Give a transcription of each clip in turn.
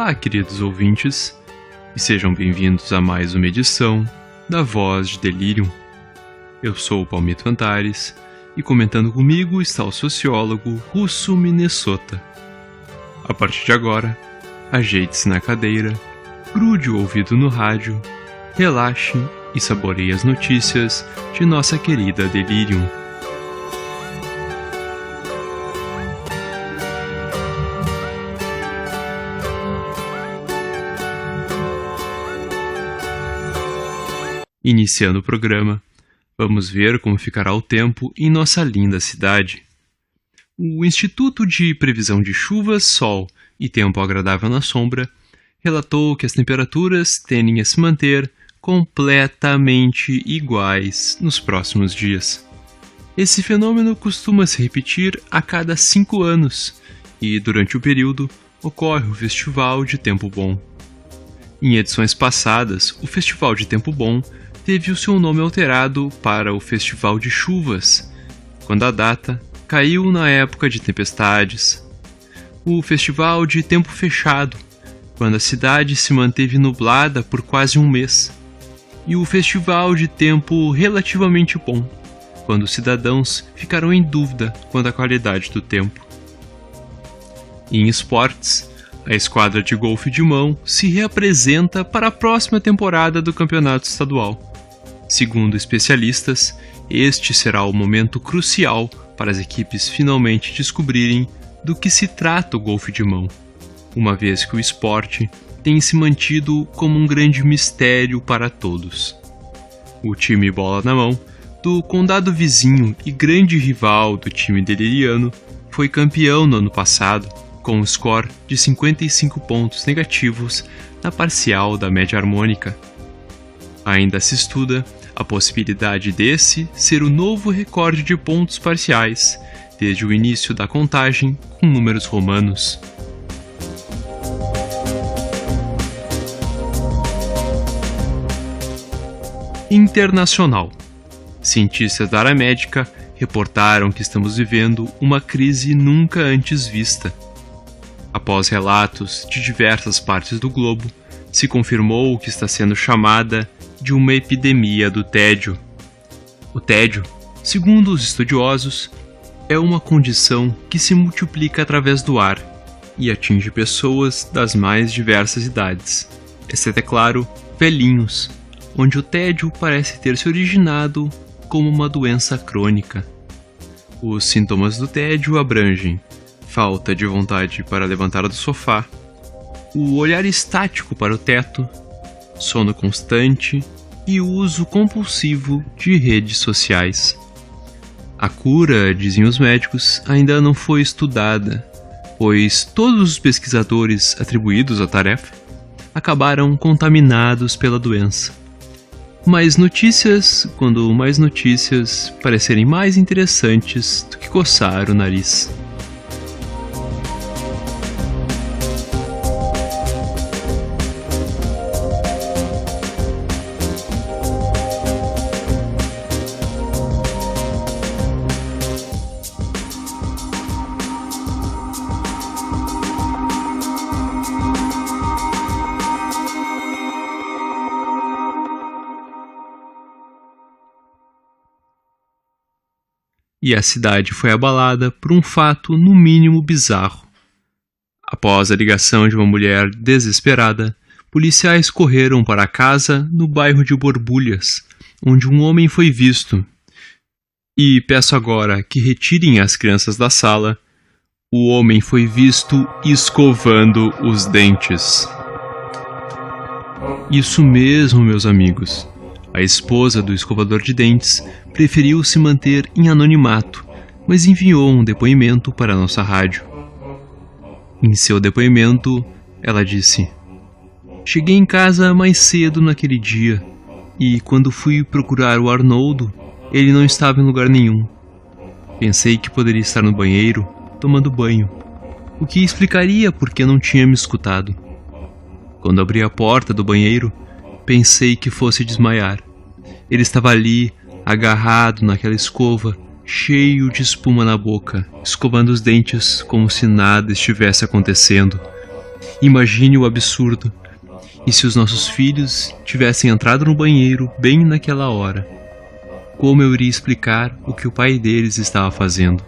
Olá, queridos ouvintes, e sejam bem-vindos a mais uma edição da Voz de Delirium. Eu sou o Palmito Antares, e comentando comigo está o sociólogo Russo Minnesota. A partir de agora, ajeite-se na cadeira, grude o ouvido no rádio, relaxe e saboreie as notícias de nossa querida Delirium. Iniciando o programa, vamos ver como ficará o tempo em nossa linda cidade. O Instituto de Previsão de Chuvas, Sol e Tempo Agradável na Sombra relatou que as temperaturas tendem a se manter completamente iguais nos próximos dias. Esse fenômeno costuma se repetir a cada 5 anos e, durante o período, ocorre o Festival de Tempo Bom. Em edições passadas, o Festival de Tempo Bom teve o seu nome alterado para o Festival de Chuvas, quando a data caiu na época de tempestades. O Festival de Tempo Fechado, quando a cidade se manteve nublada por quase um mês. E o Festival de Tempo Relativamente Bom, quando os cidadãos ficaram em dúvida quanto à qualidade do tempo. Em esportes, a esquadra de golfe de mão se reapresenta para a próxima temporada do campeonato estadual. Segundo especialistas, este será o momento crucial para as equipes finalmente descobrirem do que se trata o golfe de mão, uma vez que o esporte tem se mantido como um grande mistério para todos. O time Bola na Mão, do condado vizinho e grande rival do time deliriano, foi campeão no ano passado, com um score de 55 pontos negativos na parcial da média harmônica. Ainda se estuda a possibilidade desse ser o novo recorde de pontos parciais desde o início da contagem com números romanos. Internacional. Cientistas da área médica reportaram que estamos vivendo uma crise nunca antes vista. Após relatos de diversas partes do globo, se confirmou que está sendo chamada de uma epidemia do tédio. O tédio, segundo os estudiosos, é uma condição que se multiplica através do ar e atinge pessoas das mais diversas idades, exceto, é claro, velhinhos, onde o tédio parece ter se originado como uma doença crônica. Os sintomas do tédio abrangem falta de vontade para levantar do sofá, o olhar estático para o teto, sono constante e o uso compulsivo de redes sociais. A cura, dizem os médicos, ainda não foi estudada, pois todos os pesquisadores atribuídos à tarefa acabaram contaminados pela doença. Mais notícias, quando mais notícias parecerem mais interessantes do que coçar o nariz. E a cidade foi abalada por um fato no mínimo bizarro. Após a ligação de uma mulher desesperada, policiais correram para a casa no bairro de Borbulhas, onde um homem foi visto. E peço agora que retirem as crianças da sala. O homem foi visto escovando os dentes. Isso mesmo, meus amigos. A esposa do escovador de dentes preferiu se manter em anonimato, mas enviou um depoimento para a nossa rádio. Em seu depoimento, ela disse: "Cheguei em casa mais cedo naquele dia, e quando fui procurar o Arnoldo, ele não estava em lugar nenhum. Pensei que poderia estar no banheiro, tomando banho, o que explicaria por que não tinha me escutado. Quando abri a porta do banheiro, pensei que fosse desmaiar. Ele estava ali, agarrado naquela escova, cheio de espuma na boca, escovando os dentes como se nada estivesse acontecendo. Imagine o absurdo. E se os nossos filhos tivessem entrado no banheiro bem naquela hora? Como eu iria explicar o que o pai deles estava fazendo?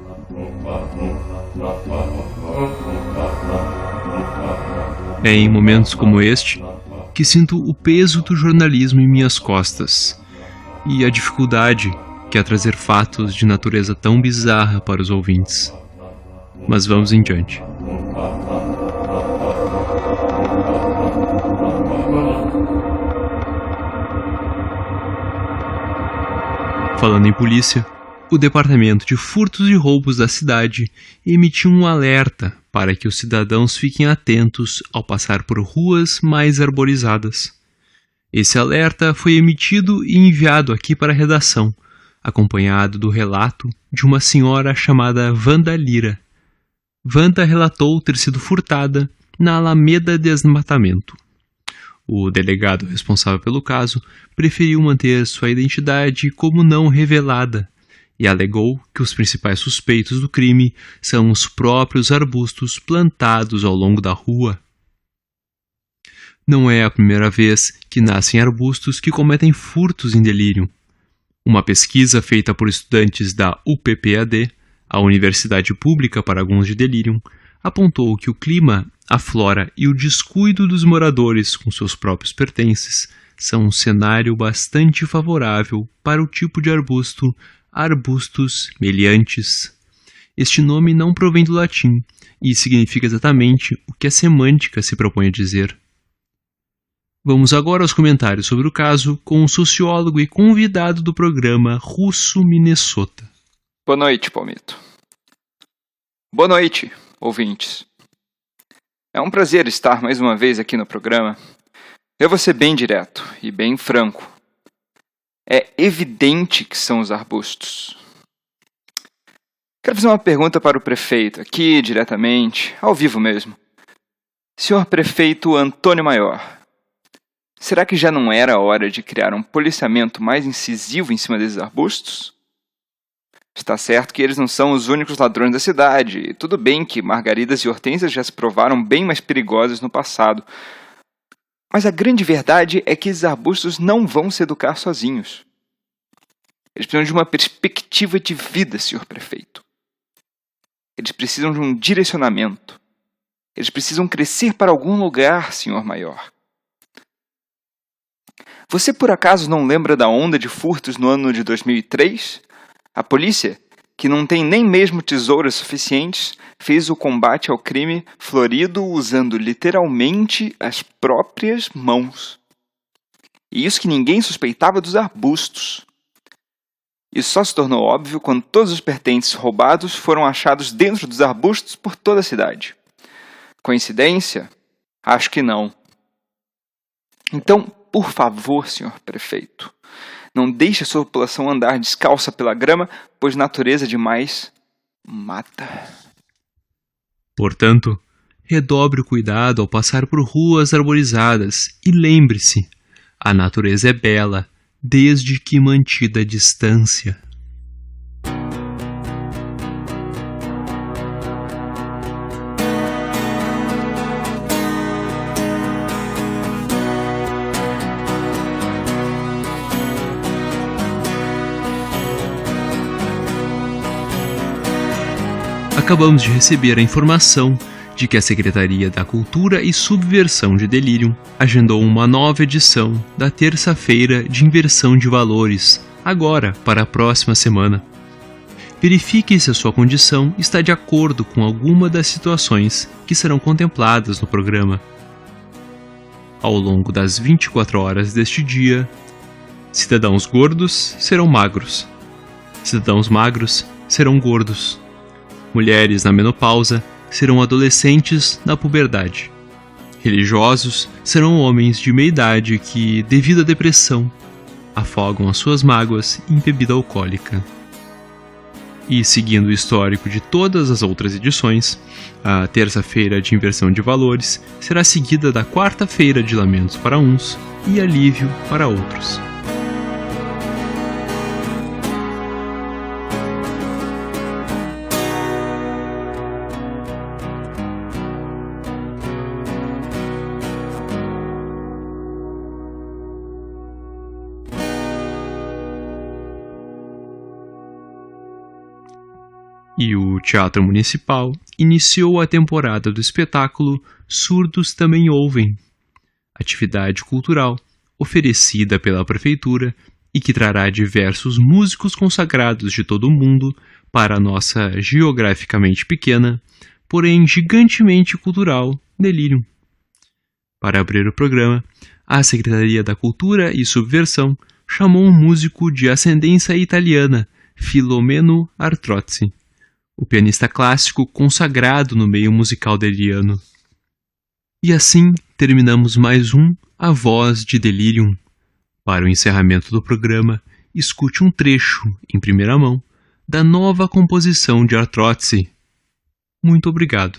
É em momentos como este que sinto o peso do jornalismo em minhas costas e a dificuldade que é trazer fatos de natureza tão bizarra para os ouvintes. Mas vamos em diante. Falando em polícia, o Departamento de Furtos e Roubos da cidade emitiu um alerta para que os cidadãos fiquem atentos ao passar por ruas mais arborizadas. Esse alerta foi emitido e enviado aqui para a redação, acompanhado do relato de uma senhora chamada Wanda Lira. Wanda relatou ter sido furtada na Alameda Desmatamento. O delegado responsável pelo caso preferiu manter sua identidade como não revelada e alegou que os principais suspeitos do crime são os próprios arbustos plantados ao longo da rua. Não é a primeira vez que nascem arbustos que cometem furtos em delírio. Uma pesquisa feita por estudantes da UPPAD, a Universidade Pública para Alguns de Delirium, apontou que o clima, a flora e o descuido dos moradores com seus próprios pertences são um cenário bastante favorável para o tipo de arbusto Arbustus meliantes. Este nome não provém do latim e significa exatamente o que a semântica se propõe a dizer. Vamos agora aos comentários sobre o caso com o sociólogo e convidado do programa Russo Minnesota. Boa noite, Palmito. Boa noite, ouvintes. É um prazer estar mais uma vez aqui no programa. Eu vou ser bem direto e bem franco. É evidente que são os arbustos. Quero fazer uma pergunta para o prefeito, aqui diretamente, ao vivo mesmo. Senhor Prefeito Antônio Maior, será que já não era hora de criar um policiamento mais incisivo em cima desses arbustos? Está certo que eles não são os únicos ladrões da cidade, e tudo bem que margaridas e hortênsias já se provaram bem mais perigosas no passado. Mas a grande verdade é que esses arbustos não vão se educar sozinhos. Eles precisam de uma perspectiva de vida, senhor prefeito. Eles precisam de um direcionamento. Eles precisam crescer para algum lugar, senhor maior. Você por acaso não lembra da onda de furtos no ano de 2003? A polícia, que não tem nem mesmo tesouras suficientes, fez o combate ao crime florido usando literalmente as próprias mãos. E isso que ninguém suspeitava dos arbustos. Isso só se tornou óbvio quando todos os pertences roubados foram achados dentro dos arbustos por toda a cidade. Coincidência? Acho que não. Então, por favor, senhor prefeito, não deixe a sua população andar descalça pela grama, pois natureza demais mata. Portanto, redobre o cuidado ao passar por ruas arborizadas e lembre-se, a natureza é bela, desde que mantida à distância. Acabamos de receber a informação de que a Secretaria da Cultura e Subversão de Delirium agendou uma nova edição da terça-feira de inversão de valores, agora para a próxima semana. Verifique se a sua condição está de acordo com alguma das situações que serão contempladas no programa. Ao longo das 24 horas deste dia, cidadãos gordos serão magros, cidadãos magros serão gordos. Mulheres na menopausa serão adolescentes na puberdade. Religiosos serão homens de meia idade que, devido à depressão, afogam as suas mágoas em bebida alcoólica. E, seguindo o histórico de todas as outras edições, a terça-feira de inversão de valores será seguida da quarta-feira de lamentos para uns e alívio para outros. E o Teatro Municipal iniciou a temporada do espetáculo Surdos Também Ouvem, atividade cultural oferecida pela Prefeitura e que trará diversos músicos consagrados de todo o mundo para a nossa geograficamente pequena, porém gigantemente cultural, Delirium. Para abrir o programa, a Secretaria da Cultura e Subversão chamou um músico de ascendência italiana, Filomeno Artrozzi, o pianista clássico consagrado no meio musical deliriano. E assim terminamos mais um A Voz de Delirium. Para o encerramento do programa, escute um trecho, em primeira mão, da nova composição de Artrozzi. Muito obrigado.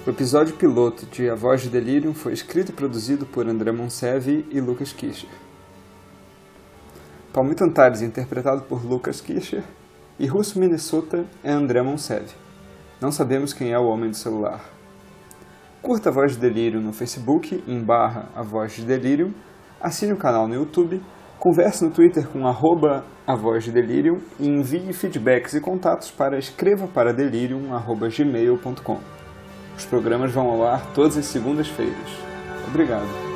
O episódio piloto de A Voz de Delirium foi escrito e produzido por André Monsevi e Lucas Kischer. Palmito Antares é interpretado por Lucas Kischer e Russo Minnesota é André Monsevi. Não sabemos quem é o homem do celular. Curta A Voz de Delirium no Facebook /A Voz de Delirium, assine o canal no YouTube, converse no Twitter com @A Voz de Delirium e envie feedbacks e contatos para escrevaParaDelirium@gmail.com. Os programas vão ao ar todas as segundas-feiras. Obrigado.